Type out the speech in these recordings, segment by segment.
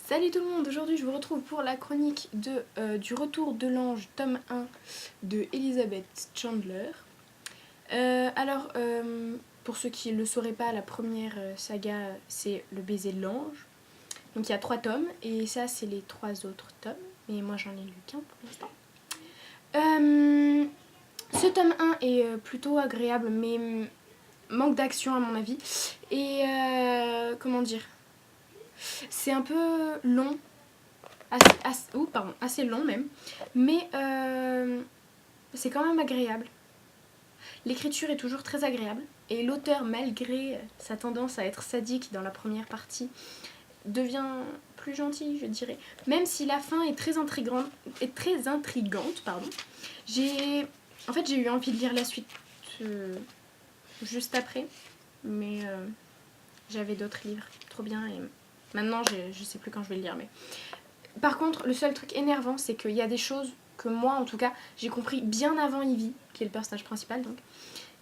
Salut tout le monde, aujourd'hui je vous retrouve pour la chronique du Retour de l'Ange, tome 1 de Elizabeth Chandler. Pour ceux qui ne le sauraient pas, la première saga c'est Le baiser de l'ange. Donc il y a 3 tomes et ça c'est les 3 autres tomes, mais moi j'en ai lu qu'un pour l'instant. Ce tome 1 est plutôt agréable mais manque d'action à mon avis. Et comment dire, c'est un peu long. Assez long même, mais c'est quand même agréable. L'écriture est toujours très agréable, et l'auteur, malgré sa tendance à être sadique dans la première partie, devient plus gentil, je dirais. Même si la fin est très intrigante, j'ai eu envie de lire la suite juste après, mais j'avais d'autres livres trop bien, et maintenant je sais plus quand je vais le lire, mais... Par contre, le seul truc énervant, c'est qu'il y a des choses que moi, en tout cas, j'ai compris bien avant Ivy, qui est le personnage principal, donc.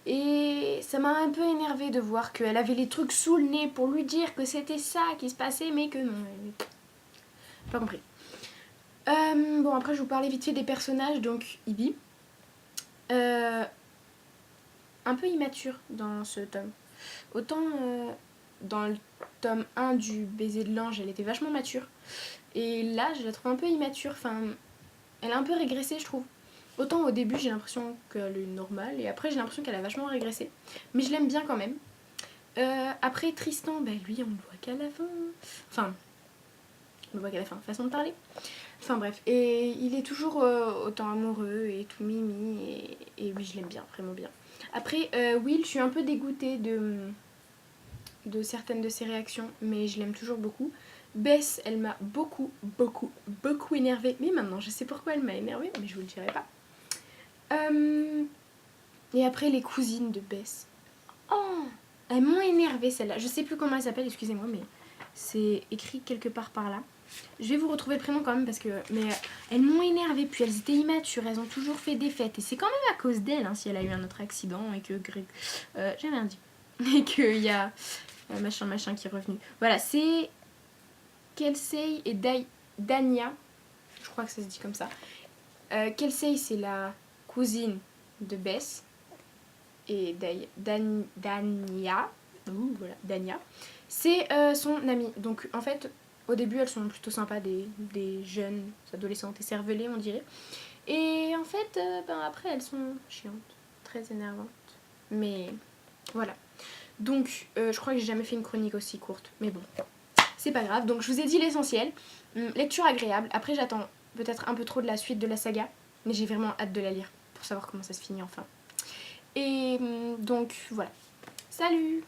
Et ça m'a un peu énervé de voir qu'elle avait les trucs sous le nez pour lui dire que c'était ça qui se passait, mais que non. Pas compris. Bon, après, je vous parlais vite fait des personnages, donc Ivy. Un peu immature dans ce tome. Autant dans le tome 1 du baiser de l'ange, elle était vachement mature. Et là, je la trouve un peu immature. Enfin, elle a un peu régressé, je trouve. Autant au début, j'ai l'impression qu'elle est normale, et après, j'ai l'impression qu'elle a vachement régressé. Mais je l'aime bien quand même. Après, Tristan, lui, on le voit qu'à la fin. Enfin, on le voit qu'à la fin, façon de parler. Enfin bref, et il est toujours autant amoureux et tout mimi, et oui, je l'aime bien, vraiment bien. Après, Will, je suis un peu dégoûtée de certaines de ses réactions, mais je l'aime toujours beaucoup. Bess, elle m'a beaucoup énervée, mais maintenant je sais pourquoi elle m'a énervée, mais je vous le dirai pas. Et après, les cousines de Bess. Oh, elles m'ont énervée celle-là. Je sais plus comment elle s'appelle, excusez-moi, mais c'est écrit quelque part par là. Je vais vous retrouver le prénom quand même parce que... Mais elles m'ont énervée, puis elles étaient immatures, elles ont toujours fait des fêtes. Et c'est quand même à cause d'elles, hein, si elle a eu un autre accident et que Greg... j'ai rien dit. Et qu'il y a machin qui est revenu. Voilà, c'est Kelsey et Dania. Je crois que ça se dit comme ça. Kelsey, c'est la cousine de Bess. Et Dania, c'est son amie. Donc en fait, au début, elles sont plutôt sympas, des jeunes adolescentes écervelées, on dirait. Et en fait, après, elles sont chiantes, très énervantes. Mais voilà. Donc, je crois que j'ai jamais fait une chronique aussi courte. Mais bon, c'est pas grave. Donc, je vous ai dit l'essentiel. Lecture agréable. Après, j'attends peut-être un peu trop de la suite de la saga. Mais j'ai vraiment hâte de la lire pour savoir comment ça se finit enfin. Et donc, voilà. Salut!